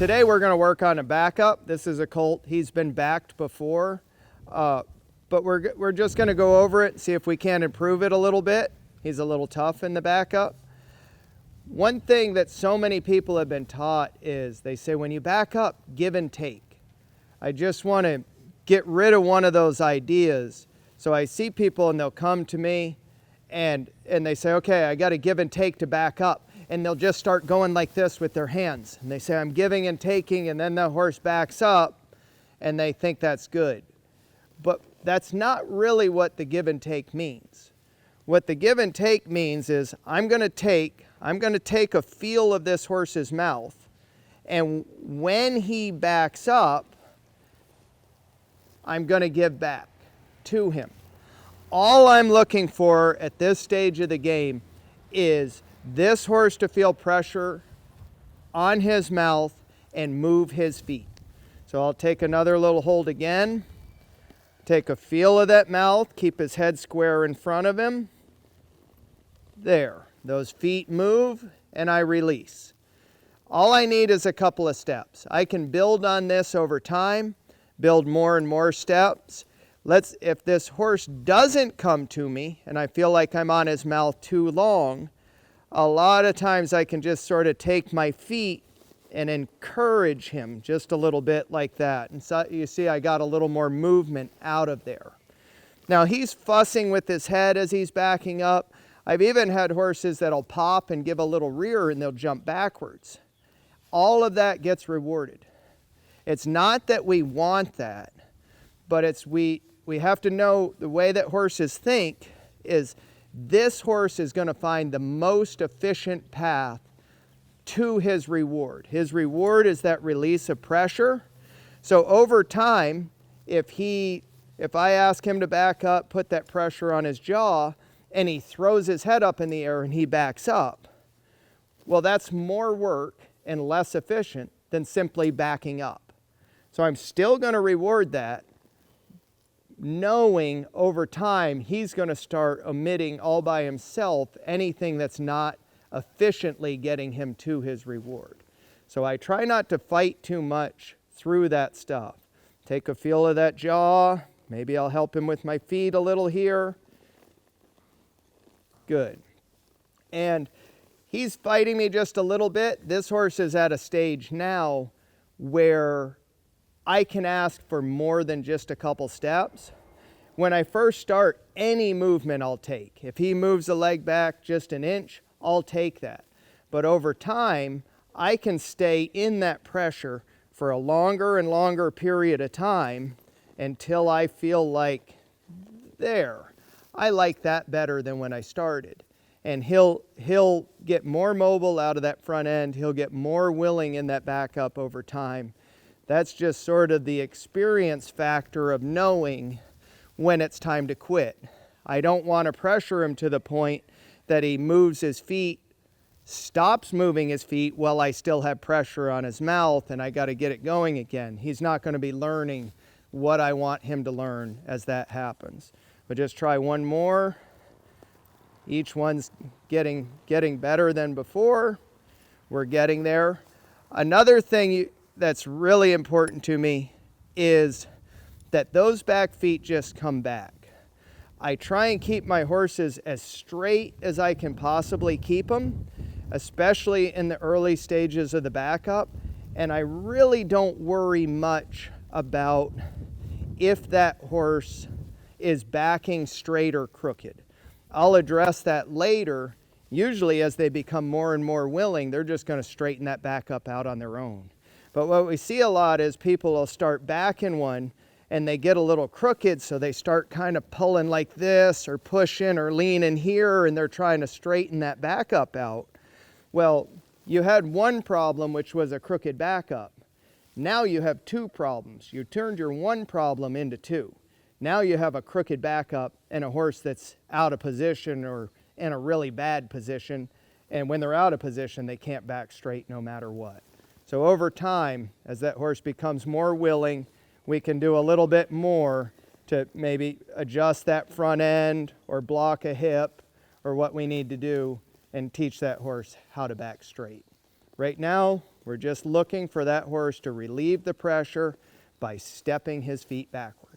Today we're going to work on a backup. This is a colt. He's been backed before, but we're just going to go over it and see if we can improve it a little bit. He's a little tough in the backup. One thing that so many people have been taught is they say when you back up, give and take. I just want to get rid of one of those ideas. So I see people and they'll come to me and they say, okay, I got to give and take to back up. And they'll just start going like this with their hands. And they say, I'm giving and taking, and then the horse backs up and they think that's good. But that's not really what the give and take means. What the give and take means is I'm going to take a feel of this horse's mouth, and when he backs up, I'm going to give back to him. All I'm looking for at this stage of the game is this horse to feel pressure on his mouth and move his feet. So I'll take another little hold again, take a feel of that mouth, keep his head square in front of him. There, those feet move and I release. All I need is a couple of steps. I can build on this over time, build more and more steps. If this horse doesn't come to me and I feel like I'm on his mouth too long, a lot of times I can just sort of take my feet and encourage him just a little bit like that. And so you see I got a little more movement out of there. Now he's fussing with his head as he's backing up. I've even had horses that'll pop and give a little rear and they'll jump backwards. All of that gets rewarded. It's not that we want that, but it's we have to know the way that horses think is this horse is going to find the most efficient path to his reward. His reward is that release of pressure. So over time, if I ask him to back up, put that pressure on his jaw, and he throws his head up in the air and he backs up, well, that's more work and less efficient than simply backing up. So I'm still going to reward that, knowing over time he's going to start omitting all by himself anything that's not efficiently getting him to his reward. So I try not to fight too much through that stuff. Take a feel of that jaw. Maybe I'll help him with my feet a little here. Good. And he's fighting me just a little bit. This horse is at a stage now where I can ask for more than just a couple steps. When I first start, any movement I'll take. If he moves the leg back just an inch, I'll take that. But over time, I can stay in that pressure for a longer and longer period of time until I feel like, there, I like that better than when I started. And he'll get more mobile out of that front end. He'll get more willing in that backup over time. That's just sort of the experience factor of knowing when it's time to quit. I don't want to pressure him to the point that he moves his feet, stops moving his feet while I still have pressure on his mouth and I got to get it going again. He's not going to be learning what I want him to learn as that happens. But just try one more. Each one's getting better than before. We're getting there. Another thing that's really important to me is that those back feet just come back. I try and keep my horses as straight as I can possibly keep them, especially in the early stages of the backup. And I really don't worry much about if that horse is backing straight or crooked. I'll address that later. Usually as they become more and more willing, they're just going to straighten that backup out on their own. But what we see a lot is people will start backing one and they get a little crooked, so they start kind of pulling like this or pushing or leaning here, and they're trying to straighten that backup out. Well, you had one problem, which was a crooked backup. Now you have two problems. You turned your one problem into two. Now you have a crooked backup and a horse that's out of position or in a really bad position, and when they're out of position, they can't back straight no matter what. So over time, as that horse becomes more willing, we can do a little bit more to maybe adjust that front end or block a hip or what we need to do and teach that horse how to back straight. Right now, we're just looking for that horse to relieve the pressure by stepping his feet backward.